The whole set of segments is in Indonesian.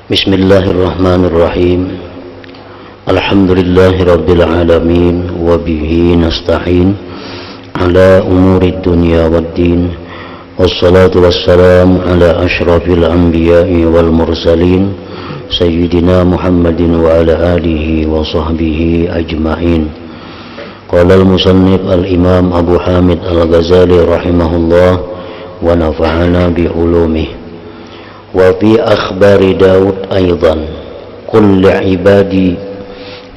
Bismillahirrahmanirrahim. Alhamdulillahirabbil alamin wa bihi nasta'in ala umurid dunya waddin. Wassalatu wassalamu ala asyrafil anbiya'i wal mursalin sayyidina Muhammadin wa ala alihi wa sahbihi ajma'in. Qala al-musannif al-imam Abu Hamid al-Ghazali rahimahullah wa nafa'ana bi ulumihi. Wa fi akhbari Daud aidan qul li'ibadi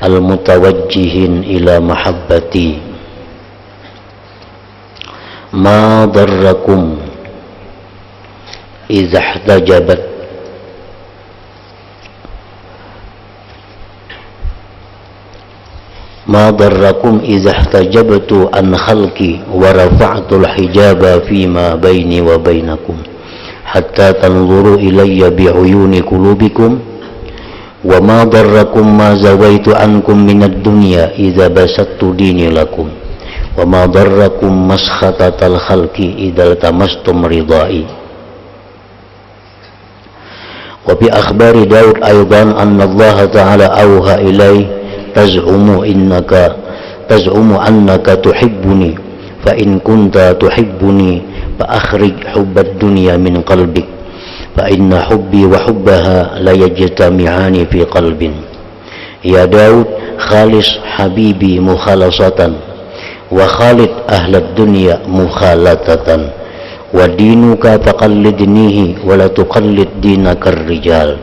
al-mutawajjihin ila mahabbati ma darrakum idza ihtajabat ma darrakum idza ihtajabtu an khalqi wa rafa'tu al-hijaba fima baini wa bainakum hatta tanzuru ilayya bi'uyuni qulubikum wa ma darrakum ma zawaitu ankum minad dunya idza basattu dini lakum wa ma darrakum maskhatatal khalqi idza tamastum ridai. Wa bi akhbari Daud aidan anna Allah ta'ala awha ilai taz'umu annaka tuhibbuni fa in kunta tuhibbuni فأخرج حب الدنيا من قلبك فإن حبي وحبها لا يجتمعان في قلب. يا داود خالص حبيبي مخالصة وخالد أهل الدنيا مخالطة ودينك فقلدنيه ولا تقلد دينك الرجال.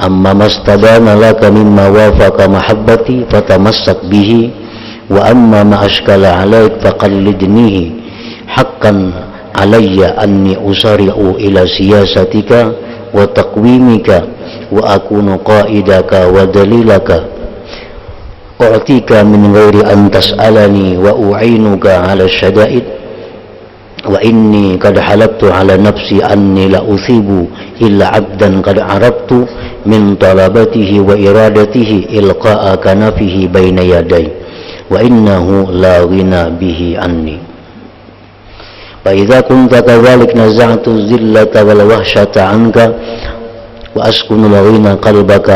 أما ما استبان لك مما وافق محبتي فتمسك به وأما ما أشكل عليك فقلدنيه haqqan alayya anni usari'u ila siyasatika wa taqwimika wa akunu qa'idaka wa dalilaka u'tika min ghairi an tas'alani wa u'inuka ala syada'id wa inni qad halabtu ala nafsi anni la uthibu illa 'abdan qad arabtu min talabatihi wa iradatihi ilqa'a kanafihi baina yaday wa innahu la ghina bihi anni. فإذا كنت كذلك نزعت الذلة والوحشة عنك وأسكن الغنى قلبك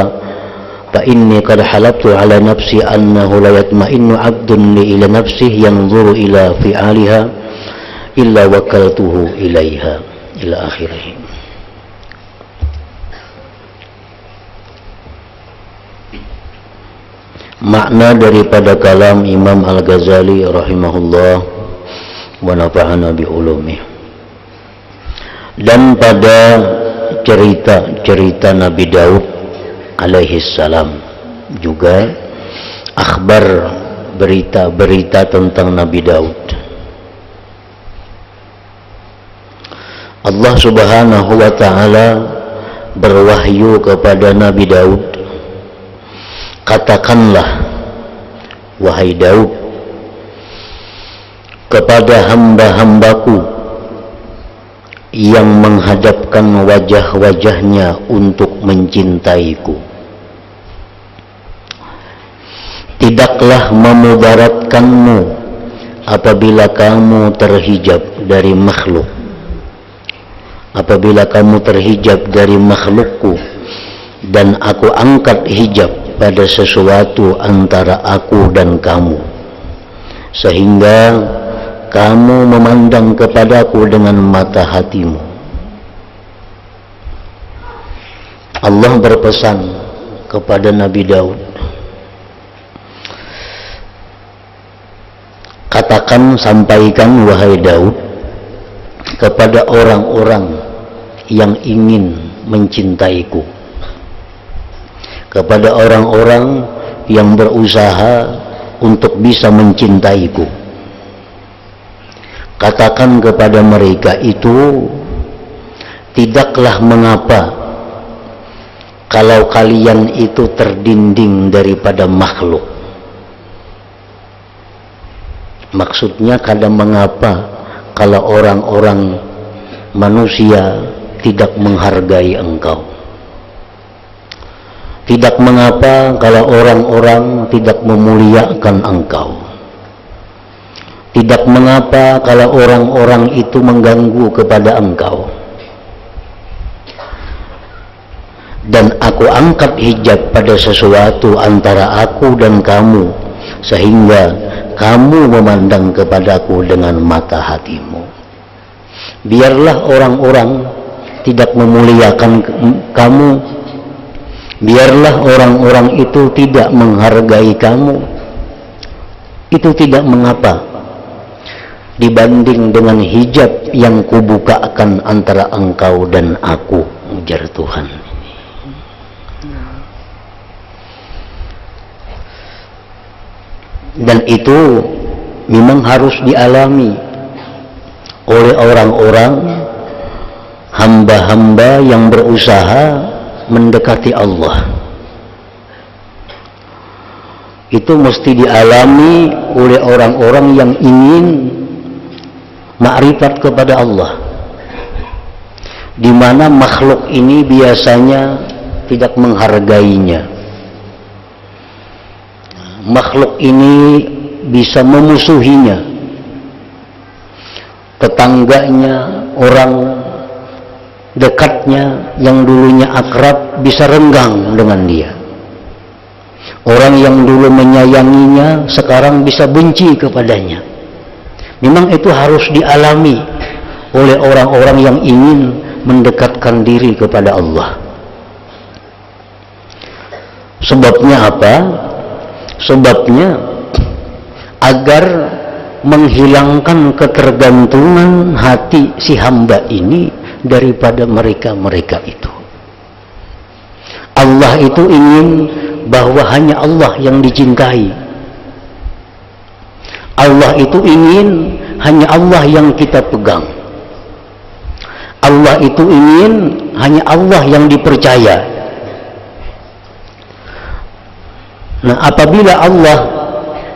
فإني قد حلبت على نفسي أنه لا يطمئن عبد إلى نفسه ينظر إلى فعالها إلا وكلته إليها إلى آخره. Makna daripada kalam Imam Al-Ghazali rahimahullah wa nafa'ana bi ulumih. Dan pada cerita Nabi Daud alaihi salam juga akhbar berita tentang Nabi Daud. Allah Subhanahu wa taala berwahyu kepada Nabi Daud, katakanlah wahai Daud kepada hamba-hambaku yang menghadapkan wajah-wajahnya untuk mencintaiku, tidaklah memudaratkanmu apabila kamu terhijab dari makhluk, apabila kamu terhijab dari makhlukku dan aku angkat hijab pada sesuatu antara aku dan kamu, sehingga kamu memandang kepadaku dengan mata hatimu. Allah berpesan kepada Nabi Daud, katakan, sampaikan wahai Daud kepada orang-orang yang ingin mencintaiku, kepada orang-orang yang berusaha untuk bisa mencintaiku, katakan kepada mereka itu, tidaklah mengapa kalau kalian itu terdinding daripada makhluk. Maksudnya, kadang mengapa kalau orang-orang manusia tidak menghargai engkau, tidak mengapa kalau orang-orang tidak memuliakan engkau, tidak mengapa kalau orang-orang itu mengganggu kepada engkau. dan aku angkat hijab pada sesuatu antara aku dan kamu, sehingga kamu memandang kepadaku dengan mata hatimu. Biarlah orang-orang tidak memuliakan kamu, biarlah orang-orang itu tidak menghargai kamu, itu tidak mengapa dibanding dengan hijab yang kubukakan antara engkau dan aku, ujar Tuhan. Dan itu memang harus dialami oleh orang-orang hamba-hamba yang berusaha mendekati Allah. Itu mesti dialami oleh orang-orang yang ingin makrifat kepada Allah, di mana makhluk ini biasanya tidak menghargainya. Makhluk ini bisa memusuhinya, tetangganya, orang dekatnya yang dulunya akrab bisa renggang dengan dia. Orang yang dulu menyayanginya sekarang bisa benci kepadanya. Memang itu harus dialami oleh orang-orang yang ingin mendekatkan diri kepada Allah. Sebabnya apa? Sebabnya agar menghilangkan ketergantungan hati si hamba ini daripada mereka-mereka itu. Allah itu ingin bahwa hanya Allah yang dicintai. Allah itu ingin hanya Allah yang kita pegang. Allah itu ingin hanya Allah yang dipercaya. Nah, apabila Allah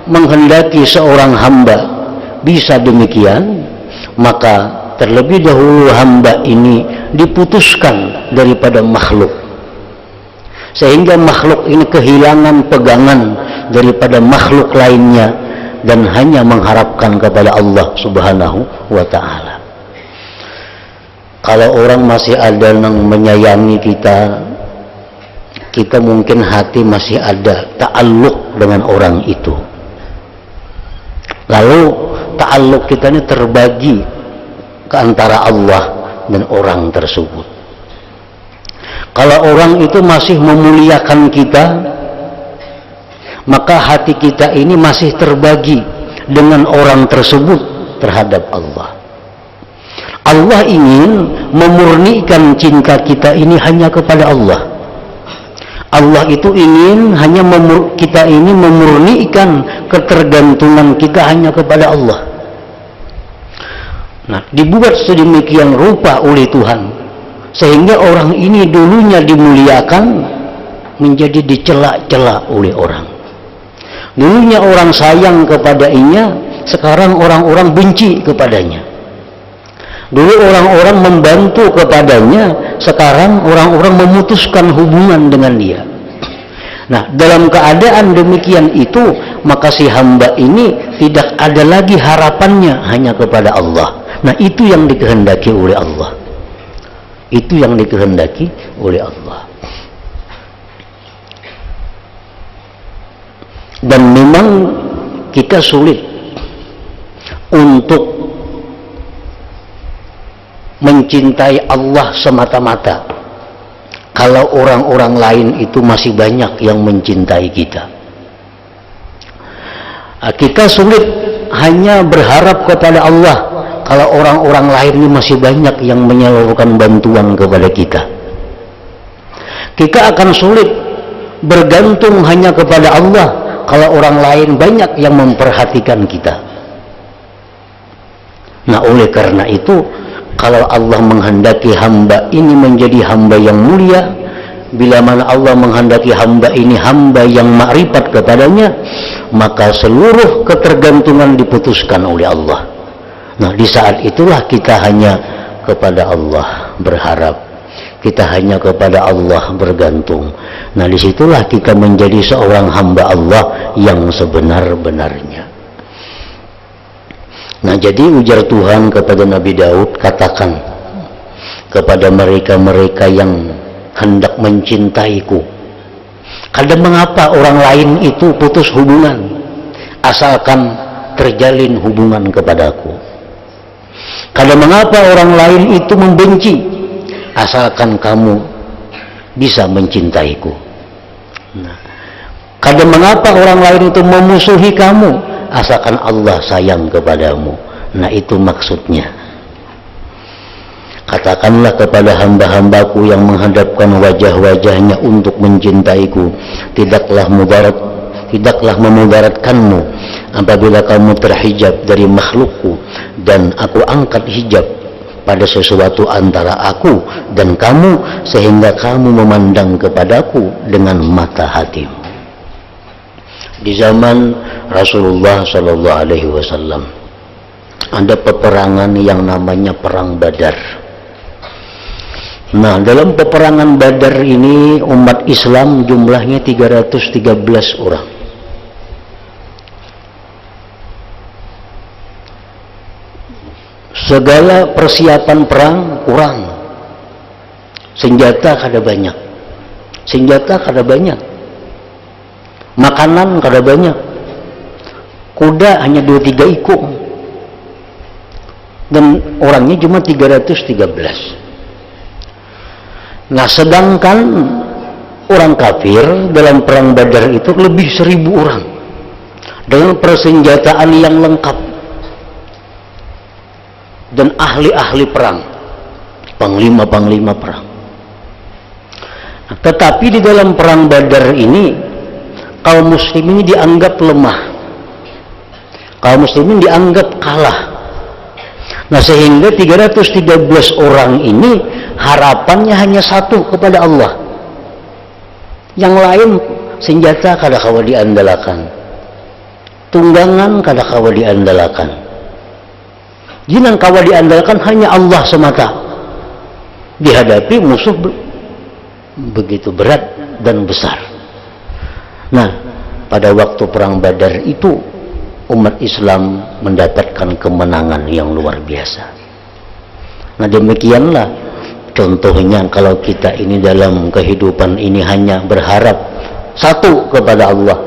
menghendaki seorang hamba bisa demikian, maka terlebih dahulu hamba ini diputuskan daripada makhluk, sehingga makhluk ini kehilangan pegangan daripada makhluk lainnya dan hanya mengharapkan kepada Allah Subhanahu wa ta'ala. Kalau orang masih ada yang menyayangi kita, kita mungkin hati masih ada ta'alluq dengan orang itu. Lalu ta'alluq kita ini terbagi ke antara Allah dan orang tersebut. Kalau orang itu masih memuliakan kita, maka hati kita ini masih terbagi dengan orang tersebut terhadap Allah. Allah ingin memurnikan cinta kita ini hanya kepada Allah. Allah itu ingin hanya kita ini memurnikan ketergantungan kita hanya kepada Allah. Nah, dibuat sedemikian rupa oleh Tuhan sehingga orang ini dulunya dimuliakan menjadi dicela-cela oleh orang. Dulunya orang sayang kepadanya, sekarang orang-orang benci kepadanya. Dulu orang-orang membantu kepadanya, sekarang orang-orang memutuskan hubungan dengan dia. Nah, dalam keadaan demikian itu, maka si hamba ini tidak ada lagi harapannya hanya kepada Allah. Nah, itu yang dikehendaki oleh Allah. Itu yang dikehendaki oleh Allah. Dan memang kita sulit untuk mencintai Allah semata-mata kalau orang-orang lain itu masih banyak yang mencintai kita. Kita sulit hanya berharap kepada Allah kalau orang-orang lain ini masih banyak yang menyalurkan bantuan kepada kita. Kita akan sulit bergantung hanya kepada Allah kalau orang lain banyak yang memperhatikan kita. Nah, oleh karena itu, kalau Allah menghendaki hamba ini menjadi hamba yang mulia, bila mana Allah menghendaki hamba ini hamba yang makrifat kepadanya, maka seluruh ketergantungan diputuskan oleh Allah. Nah, di saat itulah kita hanya kepada Allah berharap, kita hanya kepada Allah bergantung. Nah, disitulah kita menjadi seorang hamba Allah yang sebenar-benarnya. Nah, jadi ujar Tuhan kepada Nabi Daud, katakan kepada mereka-mereka yang hendak mencintaiku. Kadang mengapa orang lain itu putus hubungan asalkan terjalin hubungan kepadaku. Kadang mengapa orang lain itu membenci asalkan kamu bisa mencintaiku. Nah, kadang mengapa orang lain itu memusuhi kamu asalkan Allah sayang kepadamu. Nah, itu maksudnya. Katakanlah kepada hamba-hambaku yang menghadapkan wajah-wajahnya untuk mencintaiku, tidaklah memudaratkanmu apabila kamu terhijab dari makhlukku dan aku angkat hijab pada sesuatu antara aku dan kamu sehingga kamu memandang kepadaku dengan mata hatimu. Di zaman Rasulullah Shallallahu Alaihi Wasallam ada peperangan yang namanya Perang Badar. Nah, dalam peperangan Badar ini umat Islam jumlahnya 313 orang. Segala persiapan perang kurang. Senjata kada banyak. Makanan kada banyak. Kuda hanya 2-3 ekor. Dan orangnya cuma 313. Nah, sedangkan orang kafir dalam perang Badar itu lebih 1000 orang dengan persenjataan yang lengkap dan ahli-ahli perang, panglima-panglima perang. Nah, tetapi di dalam perang Badar ini kaum muslimin dianggap lemah, kaum muslimin dianggap kalah. Nah, sehingga 313 orang ini harapannya hanya satu kepada Allah. Yang lain senjata kada kawa diandalkan, tunggangan kada kawa diandalkan, jinan kawa diandalkan hanya Allah semata. Dihadapi musuh begitu berat dan besar. Nah, pada waktu perang Badar itu umat Islam mendapatkan kemenangan yang luar biasa. Nah, demikianlah contohnya kalau kita ini dalam kehidupan ini hanya berharap satu kepada Allah.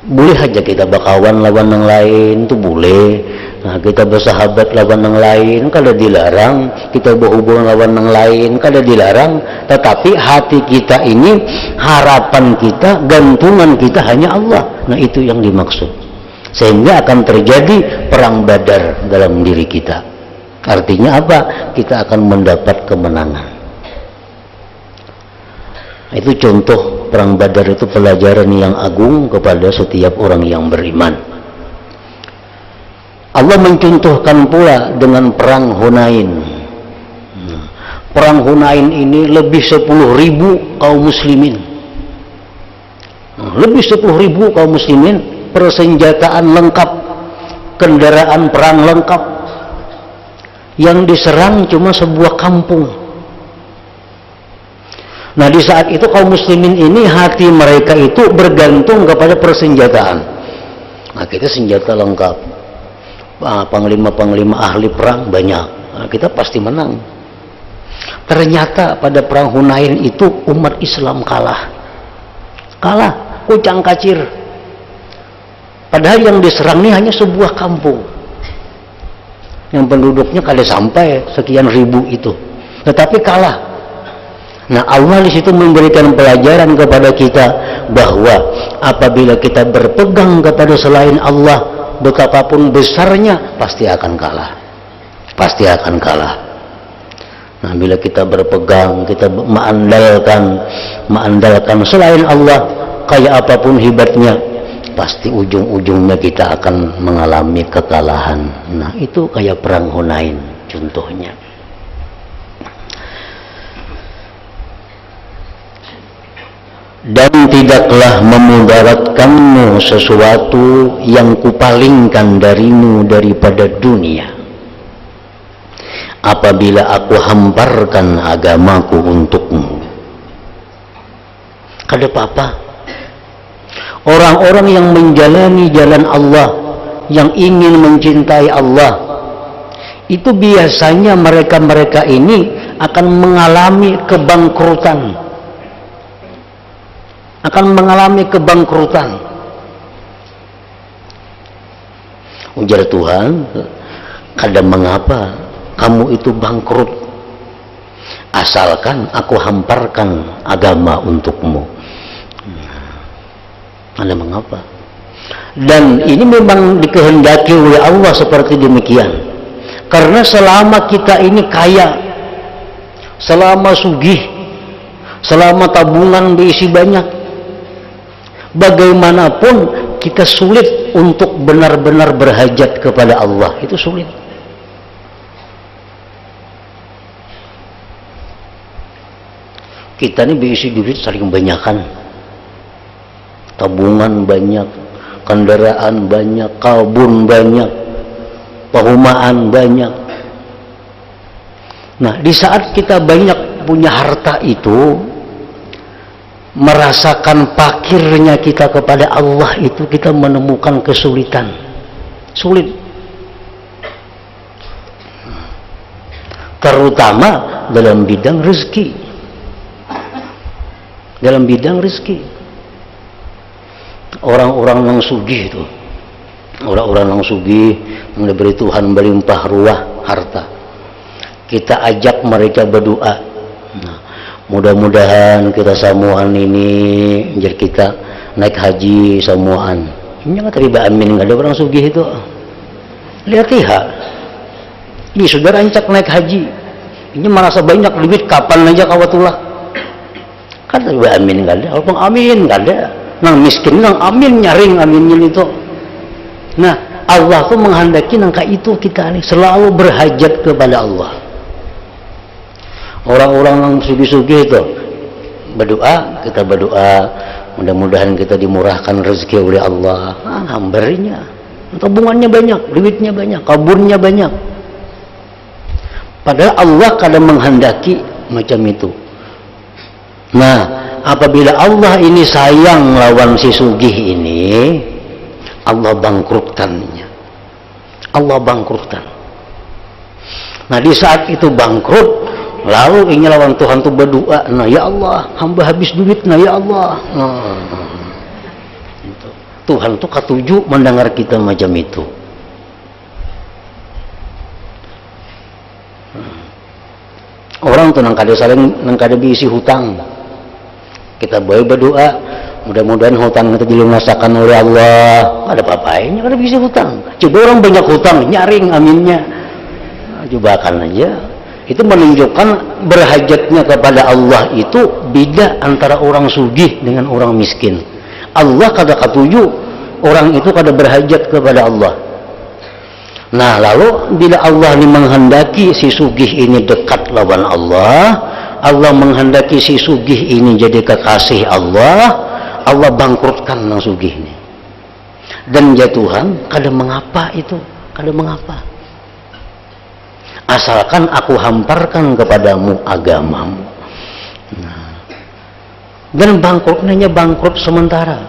Boleh aja kita berkawan lawan yang lain, itu boleh. Nah, kita bersahabat lawan yang lain, kada dilarang. Kita berhubungan lawan yang lain, kada dilarang. Tetapi hati kita ini, harapan kita, gantungan kita hanya Allah. Nah, itu yang dimaksud. Sehingga akan terjadi perang Badar dalam diri kita. Artinya apa? Kita akan mendapat kemenangan. Itu contoh perang Badar, itu pelajaran yang agung kepada setiap orang yang beriman. Allah mencontohkan pula dengan perang Hunain. Perang Hunain ini lebih 10.000 kaum muslimin. Lebih 10.000 kaum muslimin, persenjataan lengkap, kendaraan perang lengkap. Yang diserang cuma sebuah kampung. Nah, di saat itu kaum muslimin ini hati mereka itu bergantung kepada persenjataan. Nah, kita senjata lengkap, panglima-panglima ahli perang banyak. Nah, kita pasti menang. Ternyata pada perang Hunain itu umat Islam kalah, kucang kacir. Padahal yang diserang ini hanya sebuah kampung yang penduduknya kada sampai sekian ribu itu, tetapi kalah. Nah, Allah di situ memberikan pelajaran kepada kita bahwa apabila kita berpegang kepada selain Allah, betapapun besarnya, pasti akan kalah. Nah, bila kita berpegang, kita mengandalkan selain Allah, kayak apapun hebatnya, pasti ujung-ujungnya kita akan mengalami kekalahan. Nah, itu kayak perang Hunain contohnya. Dan tidaklah memudaratkanmu sesuatu yang kupalingkan darimu daripada dunia, apabila aku hamparkan agamaku untukmu. Kada apa-apa. Orang-orang yang menjalani jalan Allah, yang ingin mencintai Allah, itu biasanya mereka-mereka ini akan mengalami kebangkrutan. Akan mengalami kebangkrutan. Ujar Tuhan, kada mengapa kamu itu bangkrut, asalkan aku hamparkan agama untukmu. Kada mengapa. Dan ini memang dikehendaki oleh Allah seperti demikian. Karena selama kita ini kaya, selama sugih, selama tabungan diisi banyak, bagaimanapun kita sulit untuk benar-benar berhajat kepada Allah. Itu sulit. Kita ini diisi duit saling banyakan, tabungan banyak, kendaraan banyak, kebun banyak, perumahan banyak. Nah, di saat kita banyak punya harta itu, merasakan fakirnya kita kepada Allah itu, kita menemukan kesulitan. Sulit. Terutama dalam bidang rezeki. Dalam bidang rezeki. Orang-orang yang sugih itu, orang-orang yang sugih yang diberi Tuhan berlimpah ruah harta, kita ajak mereka berdoa. Nah, mudah-mudahan kita samuan ini jadi kita naik haji samuan. Ini nggak terima amin, nggak ada orang sugih itu. Lihat, ini sudah rancak naik haji, ini merasa banyak duit, kapan aja kawatulah. Kan terima amin nggak ada, walaupun amin nggak ada. Nang miskin nang amin nyaring aminnya itu. Nah, Allah tuh menghendaki nangka itu kita nih selalu berhajat kepada Allah. Orang-orang yang sugih-sugih itu berdoa, kita berdoa mudah-mudahan kita dimurahkan rezeki oleh Allah. Hambarinya, tabungannya banyak, duitnya banyak, kaburnya banyak. Padahal Allah kadang menghendaki macam itu. Nah, apabila Allah ini sayang lawan si sugih ini, Allah bangkrutkannya. Allah bangkrutkan. Nah, di saat itu bangkrut, lalu ini lawan Tuhan tuh berdoa, nah ya Allah, hamba habis duit, nah ya Allah. Tuhan tuh ketujuh mendengar kita macam itu. Orang tuh nang kada diisi hutang. Kita boleh berdoa, mudah-mudahan hutang itu dilunasakan oleh Allah. Ada apa-apanya kada diisi hutang. Coba orang banyak hutang, nyaring aminnya. Coba kan aja. Itu menunjukkan berhajatnya kepada Allah itu beda antara orang sugih dengan orang miskin. Allah kada ketujuh orang itu kada berhajat kepada Allah. Nah, lalu bila Allah ini menghendaki si sugih ini dekat lawan Allah, Allah menghendaki si sugih ini jadi kekasih Allah, Allah bangkrutkan nang sugih ini. Dan ya Tuhan, kada mengapa itu, kada mengapa. Asalkan aku hamparkan kepadamu agamamu. Nah, dan bangkrutnya bangkrut sementara.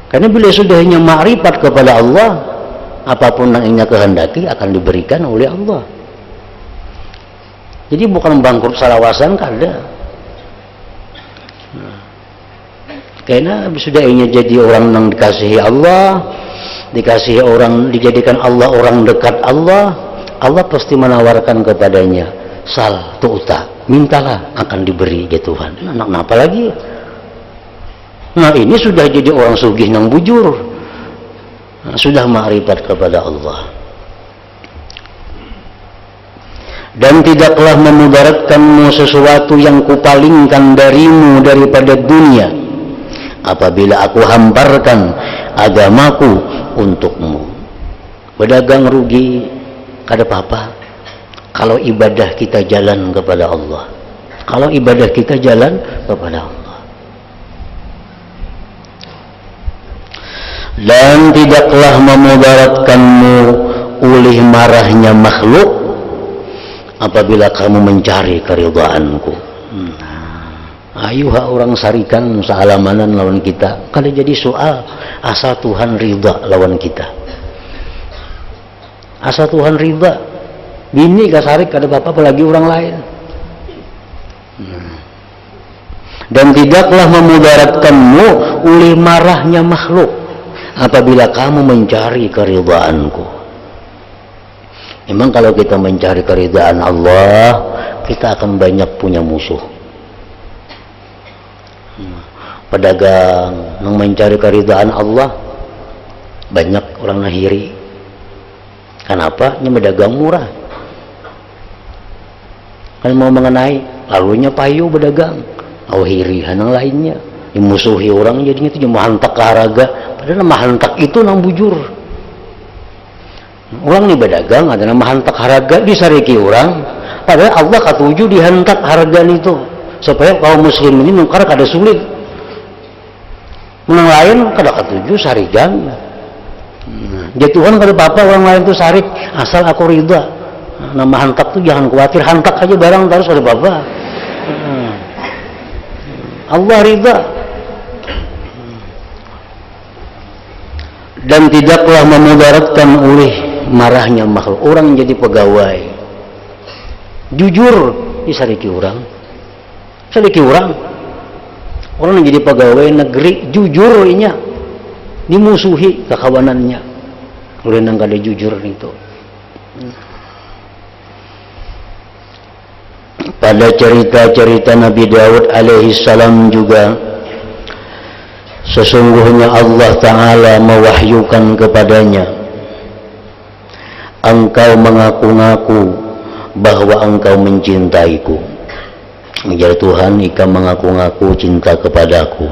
Karena bila sudahnya ma'rifat kepada Allah, apapun yang ingin kehendaki akan diberikan oleh Allah. Jadi bukan bangkrut salawasan kada. Nah, karena sudah ingin jadi orang yang dikasihi Allah, dikasihi orang, dijadikan Allah orang dekat Allah, Allah pasti menawarkan kepadanya, sal tu'ta, mintalah akan diberi ya Tuhan. Nah, apa lagi? Nah, ini sudah jadi orang sugih yang bujur. Nah, sudah ma'rifat kepada Allah. Dan tidaklah memudaratkanmu sesuatu yang kupalingkan darimu daripada dunia, apabila aku hamparkan agamaku untukmu. Berdagang rugi, kada apa-apa kalau ibadah kita jalan kepada Allah. Kalau ibadah kita jalan kepada Allah. Dan tidaklah memudaratkanmu oleh marahnya makhluk apabila kamu mencari keridhaanku. Ayo orang sarikan sealamanan lawan kita. Kalau jadi soal asal Tuhan ridha lawan kita. Asal Tuhan ridha. Bini kasarik kada apa-apa apalagi orang lain. Dan tidaklah memudaratkanmu oleh marahnya makhluk apabila kamu mencari keridhaanku. Memang kalau kita mencari keridhaan Allah, kita akan banyak punya musuh. Pedagang yang mencari keridhaan Allah, banyak orang nahiri. Kenapa? Ini berdagang murah. Kan mau mengenai, lalunya payu berdagang. Awhirihan yang lainnya. Dimusuhi orang jadinya itu mahantak ke haraga. Padahal mahantak itu nang bujur. Orang nih berdagang ada nama hantak haraga disariki orang. Padahal Allah katuju dihantak harga itu. Supaya kaum muslim ini nukar kada sulit. Menang lain kada katuju sarigan. Jatuhan kada apa-apa orang lain tuh sarik asal aku ridha. Nama hantak tuh jangan khawatir, hantak aja barang terus kada apa-apa. Allah ridha. Dan tidaklah memudaratkan oleh marahnya makhluk. Orang jadi pegawai jujur disariki orang, sariki orang yang jadi pegawai negeri jujur inya dimusuhi kekawanannya oleh nang kada jujur itu. Pada cerita-cerita Nabi Daud alaihi salam juga sesungguhnya Allah Ta'ala mewahyukan kepadanya, engkau mengaku-ngaku bahwa engkau mencintaiku. Menjadi Tuhan, jika mengaku-ngaku cinta kepadaku,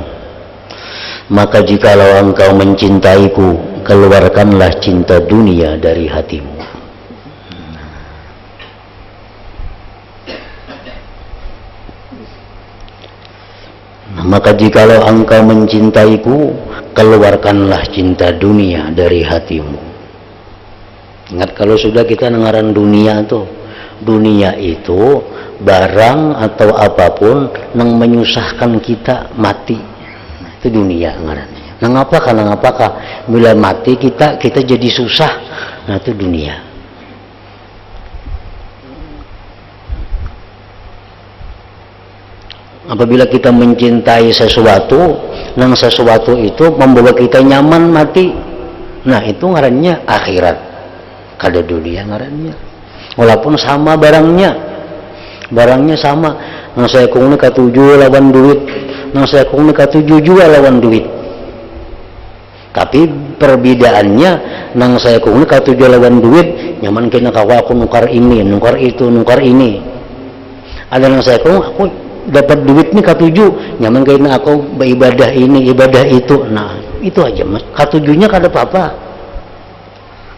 maka jikalau engkau mencintaiku, keluarkanlah cinta dunia dari hatimu. Maka jikalau engkau mencintaiku, keluarkanlah cinta dunia dari hatimu. Ingat, kalau sudah kita dengaran dunia tuh, dunia itu barang atau apapun yang menyusahkan kita mati, itu dunia ngarannya. Nang apakah bila mati kita jadi susah, nah itu dunia. Apabila kita mencintai sesuatu, nang sesuatu itu membawa kita nyaman mati, nah itu ngarannya akhirat. Kada dunia ngarannya. Walaupun sama barangnya sama. Nang saya kong katuju lawan duit, nang saya kong katuju juga lawan duit. Tapi perbedaannya, nang saya kong katuju lawan duit, nyaman kena kawa aku nukar ini, nukar itu, nukar ini. Ada nang saya kong aku dapat duit nih katuju, nyaman kena aku beribadah ini, ibadah itu. Nah itu aja mas, katujunya kada apa-apa.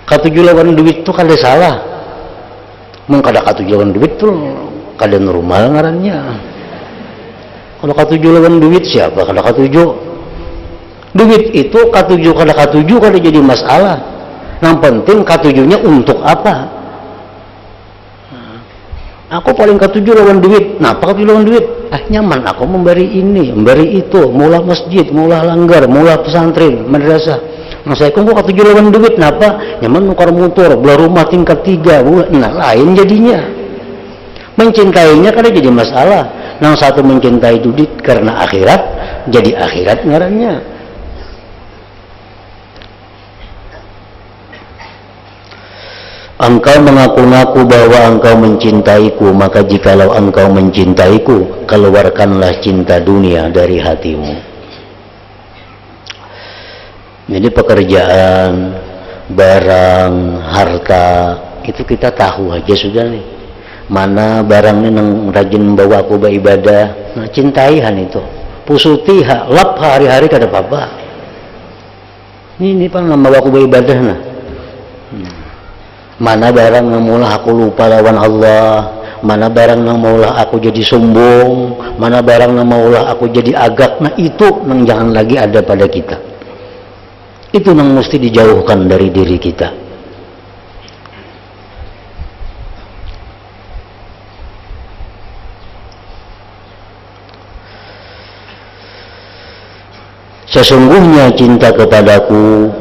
Katuju lawan duit itu kada salah. Mung kada katuju lawan duit tuh kada normal ngarannya. Kalau katuju lawan duit siapa kada katuju? Duit itu katuju kada jadi masalah. Yang penting katujunya untuk apa? Aku paling katuju lawan duit. Napa katuju lawan duit? Nyaman aku memberi ini, memberi itu, maulah masjid, maulah langgar, maulah pesantren, madrasah. Nah saya kok katuju lawan duit, napa? Nyaman nukar motor, beli rumah tingkat 3. Nah lain jadinya. Mencintainya kada jadi masalah. Yang satu mencintai duit karena akhirat, jadi akhirat ngarannya. Engkau mengaku-ngaku bahwa engkau mencintaiku, maka jikalau engkau mencintaiku, keluarkanlah cinta dunia dari hatimu. Jadi pekerjaan, barang, harta, itu kita tahu aja sudah nih. Mana barangnya yang rajin membawa aku beribadah, nah cintaihan itu. Pusuti, lap hari-hari kada apa-apa. Ini pan membawa aku beribadah nah. Mana barang yang maulah aku lupa lawan Allah, mana barang yang maulah aku jadi sombong, mana barang yang maulah aku jadi agak, nah itu yang jangan lagi ada pada kita. Itu yang mesti dijauhkan dari diri kita. Sesungguhnya cinta kepadaku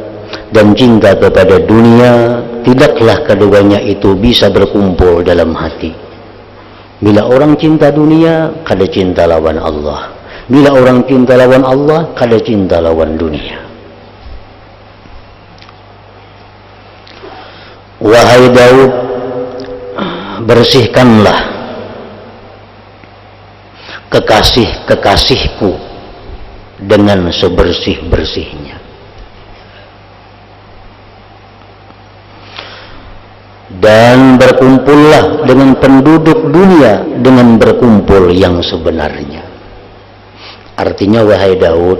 dan cinta kepada dunia, tidaklah keduanya itu bisa berkumpul dalam hati. Bila orang cinta dunia, kada cinta lawan Allah. Bila orang cinta lawan Allah, kada cinta lawan dunia. Wahai Daud, bersihkanlah kekasih-kekasihku dengan sebersih-bersihnya. Dan berkumpullah dengan penduduk dunia dengan berkumpul yang sebenarnya. Artinya, wahai Daud,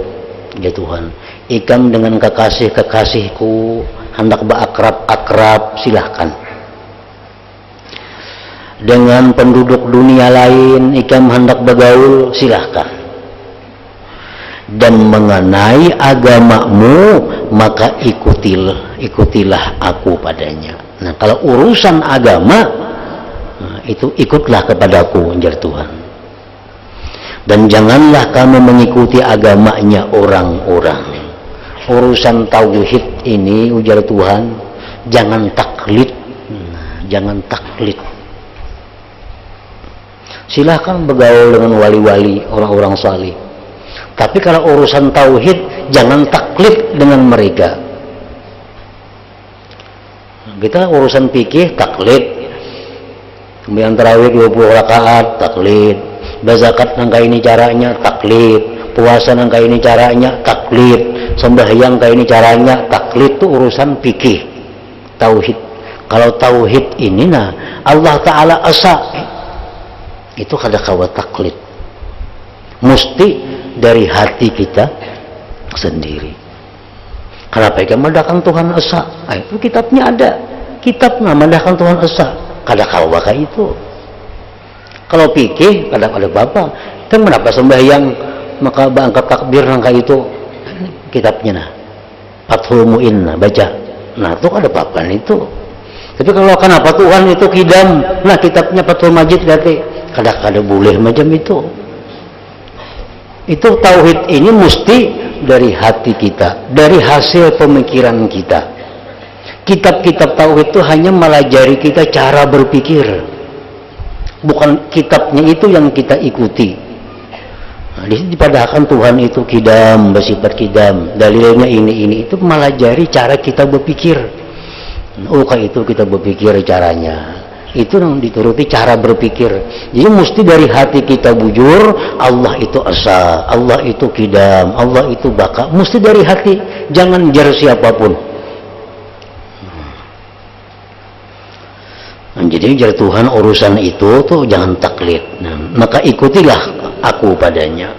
ya Tuhan, ikam dengan kekasih-kekasihku hendak berakrab-akrab, silahkan. Dengan penduduk dunia lain ikam hendak bergaul, silahkan. Dan mengenai agamamu, maka ikutilah aku padanya. Nah, kalau urusan agama, itu ikutlah kepadaku, ujar Tuhan. Dan janganlah kamu mengikuti agamanya orang-orang. Urusan tauhid ini, ujar Tuhan, jangan taklid. Jangan taklid. Silahkan bergaul dengan wali-wali, orang-orang salih. Tapi kalau urusan tauhid, jangan taklid dengan mereka. Kita urusan fikih, taklid. Kemudian tarawih 20 rakaat, taklid. Berzakat nangka ini caranya, taklid. Puasa nangka ini caranya, taklid. Sembahyang kayak ini caranya, taklid. Itu urusan fikih, tauhid. Kalau tauhid ini, nah Allah Ta'ala asa, itu kada kawa taklid. Mesti dari hati kita sendiri. Kenapa ikan mendahkan Tuhan esa? Itu kitabnya ada. Kitabnya mendahkan Tuhan esa. Kada kawa kayak itu. Kalau pikir kada ada bapak. Kan kenapa sembahyang maka angkat takbir nangka itu? Kitabnya nah. Fathul Mu'in nah, baca. Nah itu ada papan itu. Tapi kalau kenapa Tuhan itu kidam? Nah kitabnya Fathul Majid berarti kada boleh macam itu. Itu tauhid ini mesti dari hati kita, dari hasil pemikiran kita. Kitab-kitab tauhid itu hanya melajari kita cara berpikir, bukan kitabnya itu yang kita ikuti. Nah, dipadahkan Tuhan itu kidam, bersifat kidam, dalilnya ini itu melajari cara kita berpikir. Oh kayak itu kita berpikir caranya. Itu yang dituruti cara berpikir. Jadi mesti dari hati kita bujur, Allah itu asa, Allah itu kidam, Allah itu baka. Mesti dari hati, jangan jar siapapun. Nah, jadi jar Tuhan urusan itu tuh jangan taklid. Nah, maka ikutilah aku padanya.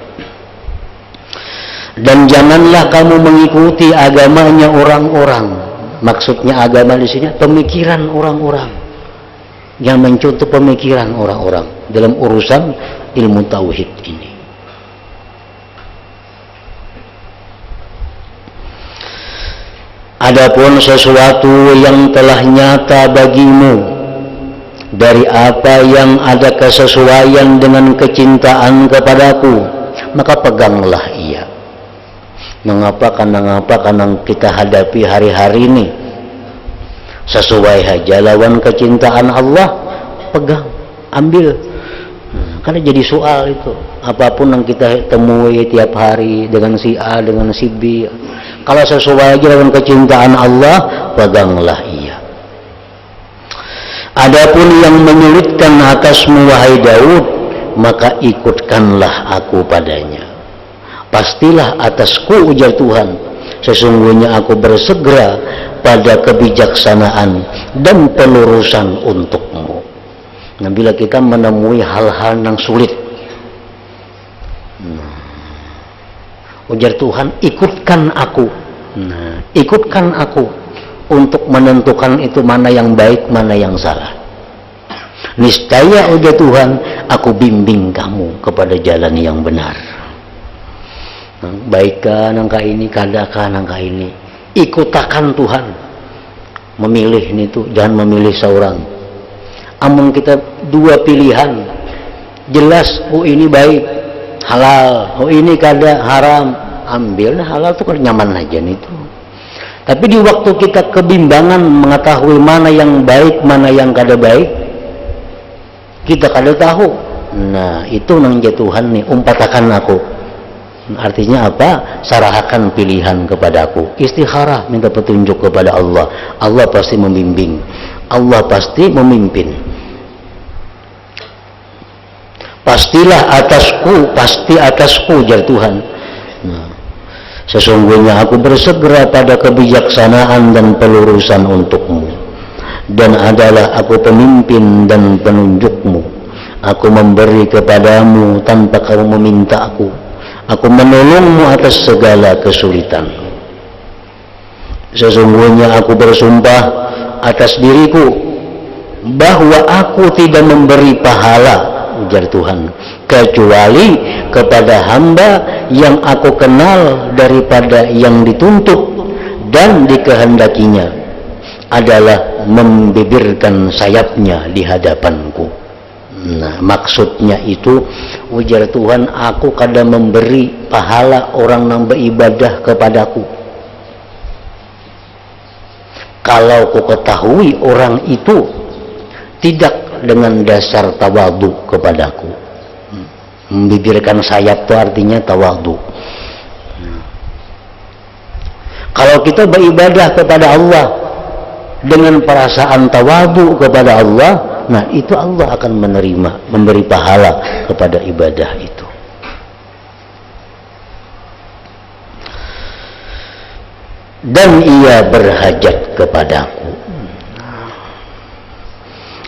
Dan janganlah kamu mengikuti agamanya orang-orang. Maksudnya agama di sini pemikiran orang-orang. Yang mencontoh pemikiran orang-orang dalam urusan ilmu tauhid ini. Adapun sesuatu yang telah nyata bagimu dari apa yang ada kesesuaian dengan kecintaan kepadaku, maka peganglah ia. Mengapa? Karena kita hadapi hari-hari ini sesuai saja lawan kecintaan Allah, pegang, ambil. Karena jadi soal itu. Apapun yang kita temui tiap hari dengan si A, dengan si B, kalau sesuai aja lawan kecintaan Allah, peganglah ia. Adapun yang menyulitkan atasmu wahai Daud, maka ikutkanlah aku padanya. Pastilah atasku, ujar Tuhan, sesungguhnya aku bersegera pada kebijaksanaan dan pelurusan untukmu. Nah, bila kita menemui hal-hal yang sulit, ujar Tuhan, ikutkan aku. Nah, ikutkan aku untuk menentukan itu mana yang baik, mana yang salah. Niscaya, ujar Tuhan, aku bimbing kamu kepada jalan yang benar. Nah, baikkah nangka ini, kadakah nangka ini. Ikutakan Tuhan. Memilih itu, jangan memilih seorang. Amun kita dua pilihan, jelas, oh ini baik, halal, oh ini kada, haram, ambil. Nah, halal itu kan nyaman aja itu. Tapi di waktu kita kebimbangan mengetahui mana yang baik, mana yang kada baik, kita kada tahu. Nah, itu nang Tuhan nih, umpatakan aku. Artinya apa? Serahkan pilihan kepadaku. Istikharah, minta petunjuk kepada Allah. Allah pasti membimbing. Allah pasti memimpin. Pastilah atasku, pasti atasku, jar Tuhan. Nah, sesungguhnya aku bersegera pada kebijaksanaan dan pelurusan untukmu, dan adalah aku pemimpin dan penunjukmu. Aku memberi kepadamu tanpa kamu meminta aku. Aku menolongmu atas segala kesulitan. Sesungguhnya aku bersumpah atas diriku bahwa aku tidak memberi pahala, ujar Tuhan, kecuali kepada hamba yang aku kenal daripada yang dituntut dan dikehendakinya adalah membibirkan sayapnya di hadapanku. Nah, maksudnya itu, ujar Tuhan, aku kadang memberi pahala orang yang beribadah kepadaku kalau ku ketahui orang itu tidak dengan dasar tawadhu kepadaku. Membibirkan sayap itu artinya tawadhu. Kalau kita beribadah kepada Allah dengan perasaan tawadhu kepada Allah, nah itu Allah akan menerima, memberi pahala kepada ibadah itu. Dan ia berhajat kepadaku.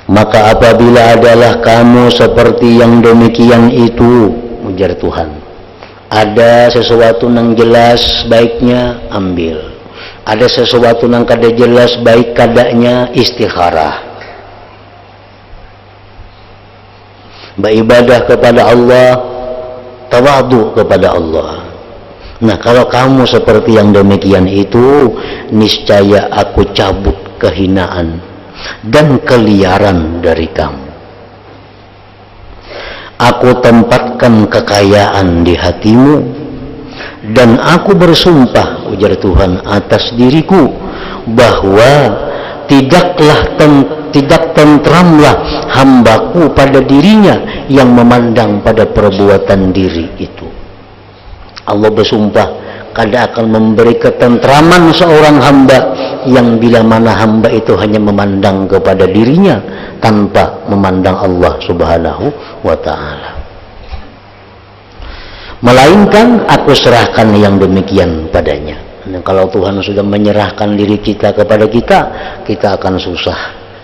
Maka apabila adalah kamu seperti yang demikian itu, ujar Tuhan, ada sesuatu yang jelas baiknya ambil, ada sesuatu yang kada jelas baik kadanya istikharah. Beribadah kepada Allah, tawadhu kepada Allah. Nah, kalau kamu seperti yang demikian itu, niscaya aku cabut kehinaan dan keliaran dari kamu. Aku tempatkan kekayaan di hatimu, dan aku bersumpah, ujar Tuhan, atas diriku bahwa tidak tentramlah hambaku pada dirinya yang memandang pada perbuatan diri itu. Allah bersumpah kada akan memberi ketentraman seorang hamba yang bila mana hamba itu hanya memandang kepada dirinya tanpa memandang Allah Subhanahu wa ta'ala. Melainkan aku serahkan yang demikian padanya. Dan kalau Tuhan sudah menyerahkan diri kita kepada kita, kita akan susah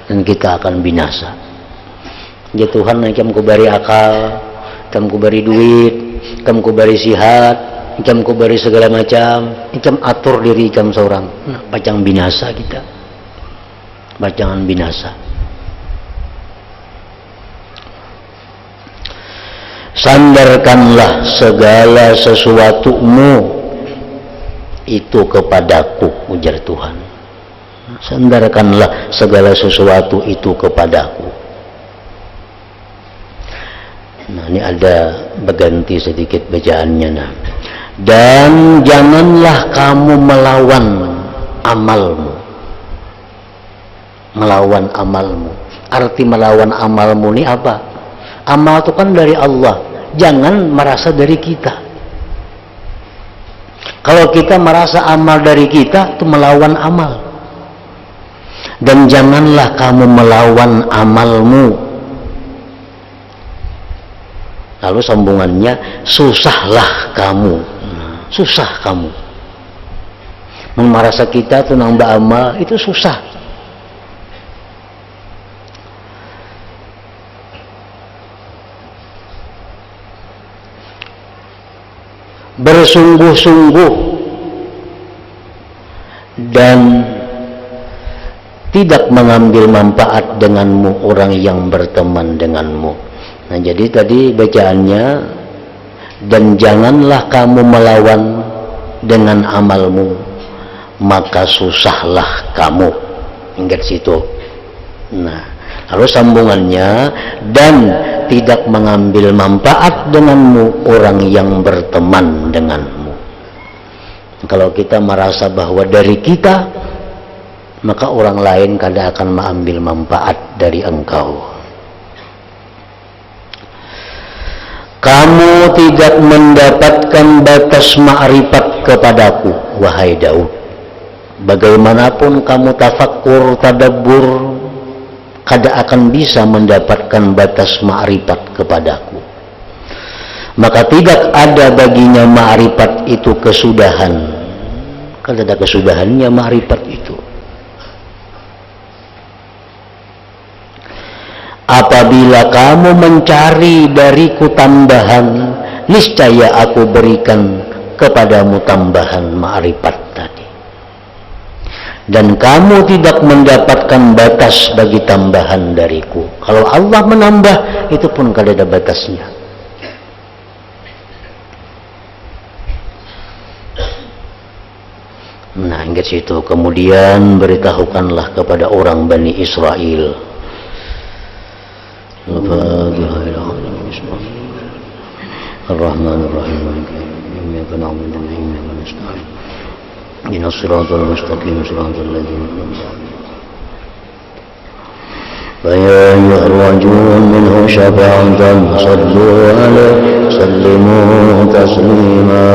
dan kita akan binasa. Ya Tuhan, ikam ku bari akal, ikam ku bari duit, ikam ku bari sihat, ikam ku bari segala macam, ikam atur diri ikam seorang. Nah, pacang binasa kita, pacangan binasa. Sandarkanlah segala sesuatumu itu kepadaku, ujar Tuhan. Sandarkanlah segala sesuatu itu kepadaku. Nah, ini ada berganti sedikit bacaannya. Nah, dan janganlah kamu melawan amalmu. Melawan amalmu. Arti melawan amalmu ini apa? Amal itu kan dari Allah. Jangan merasa dari kita. Kalau kita merasa amal dari kita, itu melawan amal. Dan janganlah kamu melawan amalmu. Lalu sambungannya, susahlah kamu. Susah kamu. Merasa kita itu nambah amal, itu susah. Bersungguh-sungguh dan tidak mengambil manfaat denganmu orang yang berteman denganmu. Nah, jadi tadi bacaannya, dan janganlah kamu melawan dengan amalmu, maka susahlah kamu. Ingat situ. Nah, lalu sambungannya, dan tidak mengambil manfaat denganmu orang yang berteman denganmu. Kalau kita merasa bahwa dari kita, maka orang lain kada akan mengambil manfaat dari engkau. kamu tidak mendapatkan batas ma'rifat kepadaku, wahai Daud. Bagaimanapun kamu tafakkur, tadabbur, kada akan bisa mendapatkan batas ma'rifat kepadaku. Maka tidak ada baginya ma'rifat itu kesudahan. Kada ada kesudahannya ma'rifat itu. Apabila kamu mencari dariku tambahan, niscaya aku berikan kepadamu tambahan ma'rifat tadi. Dan kamu tidak mendapatkan batas bagi tambahan dariku. Kalau Allah menambah, itu pun kada ada batasnya. Nah, ingat situ. Kemudian beritahukanlah kepada orang Bani Israel. Ar-Rahmanir-Rahim. Iyyaka na'budu wa iyyaka nasta'in. Ihdinas siratal mustaqim, siratal ladzina an'amta 'alaihim. فيا أيها الرجل منه شفاعة صلوا عليه سلموا تسليما